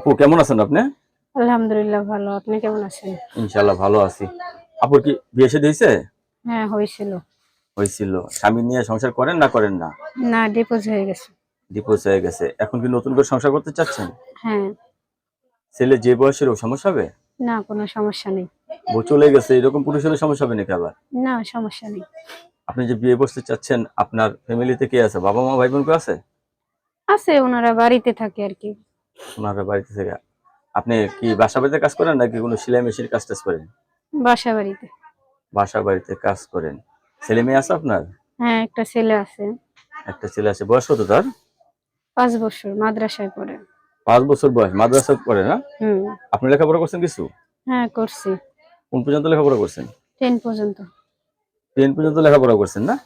আপু কেমন আছেন আপনি? আলহামদুলিল্লাহ ভালো। আপনি কেমন আছেন? ইনশাআল্লাহ ভালো আছি। আপুর কি বিয়ে শাদী হইছে? হ্যাঁ, হয়েছিল। হইছিল। স্বামী নিয়ে সংসার করেন না করেন না? না, ডিভোর্স হয়ে গেছে। ডিভোর্স হয়ে গেছে। এখন কি নতুন করে সংসার করতে চাচ্ছেন? হ্যাঁ। ছেলে যে বয়সের ও সমস্যা হবে? না, কোনো সমস্যা নেই। বউ চলে গেছে এরকম পুরুষ হলে সমস্যা হবে নাকি আবার? না, সমস্যা নেই। আপনি যে বিয়ে বসতে চাচ্ছেন আপনার ফ্যামিলিতে কে আছে? বাবা মা ভাই বোন কেউ আছে? আছে, ওনারা বাড়িতে থাকে আরকি। ওনারা বাড়িতে থেকে। আপনি কি বাসা বাড়িতে কাজ করেন নাকি কোনো সেলাই মেশিন কাজ টাজ করেন? বাসা বাড়িতে। বাসা বাড়িতে কাজ করেন। ছেলে মেয়ে আছে আপনার? হ্যাঁ, একটা ছেলে আছে। একটা ছেলে আছে। বয়স কত তার? ৫ বছর, মাদ্রাসায় পড়ে। 5 বছর বয়স। মাদ্রাসা পড়ে না? হুম। আপনি লেখাপড়া করছেন কিছু? হ্যাঁ, করছি। কোন পর্যন্ত লেখাপড়া করছেন? 10 পর্যন্ত। 10 পর্যন্ত লেখাপড়া করছেন না?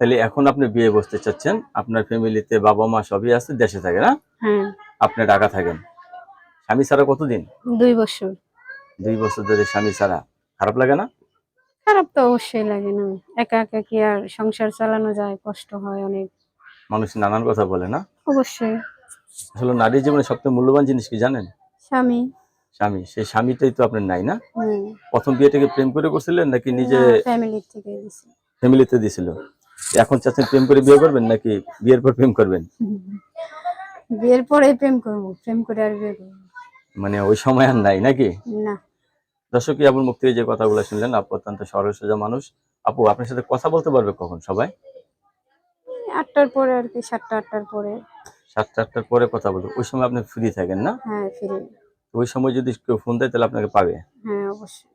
তাহলে এখন আপনি বিয়ে বসতে চাচ্ছেন। আপনার ফ্যামিলিতে বাবা মা সবই আছে, দেশে থাকে না? হ্যাঁ, আপনি ঢাকা থাকেন। স্বামী ছাড়া কতদিন? 2 বছর। 2 বছর ধরে স্বামী ছাড়া। খারাপ লাগে না? খারাপ তো অবশ্যই লাগে না। একা একা কি আর সংসার চালানো যায়? কষ্ট হয় অনেক। মানুষ নানান কথা বলে না? অবশ্যই। আসলে নারীর জীবনে সবচেয়ে মূল্যবান জিনিস কি জানেন? স্বামী। স্বামী। সেই স্বামীটাই তো আপনার নাই না? হুম। প্রথম বিয়েটাকে প্রেম করে করছিলেন নাকি নিজে না, ফ্যামিলির থেকে দিছি। ফ্যামিলিতে দিছিল? এখন চাচ্ছেন প্রেম করে বিয়ে করবেন নাকি বিয়ের পর প্রেম করবেন? বিয়ের পরে প্রেম করব। প্রেম করে আর বিয়ে করব মানে ওই সময় আর নাই নাকি? না। দর্শক আপুর মুখ থেকে যে কথাগুলো শুনলেন, আপু অত্যন্ত সরল সোজা মানুষ। আপু আপনার সাথে কথা বলতে পারবে কখন সবাই? ৮টার পরে আরকি, ৭টা ৮টার পরে। 7টা-8টার পরে কথা বলবো। ওই সময় আপনি ফ্রি থাকেন না? হ্যাঁ, ফ্রি। তো ওই সময় যদি কেউ ফোন দেয় তাহলে আপনাকে পাবে। হ্যাঁ, অবশ্যই।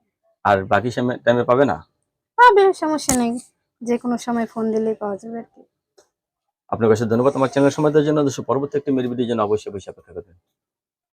আর বাকি সময় টাইমে পাবে না? পাবে, সমস্যা নেই। যেকোনো সময় ফোন দিলেই পাওয়া যাবে আরকি। আপনার কাছে ধন্যবাদ আমার চ্যানেল সময় দেওয়ার জন্য। দর্শক পরবর্তী একটি মেরি ভিডিওর জন্য অবশ্যই অপেক্ষা করবেন।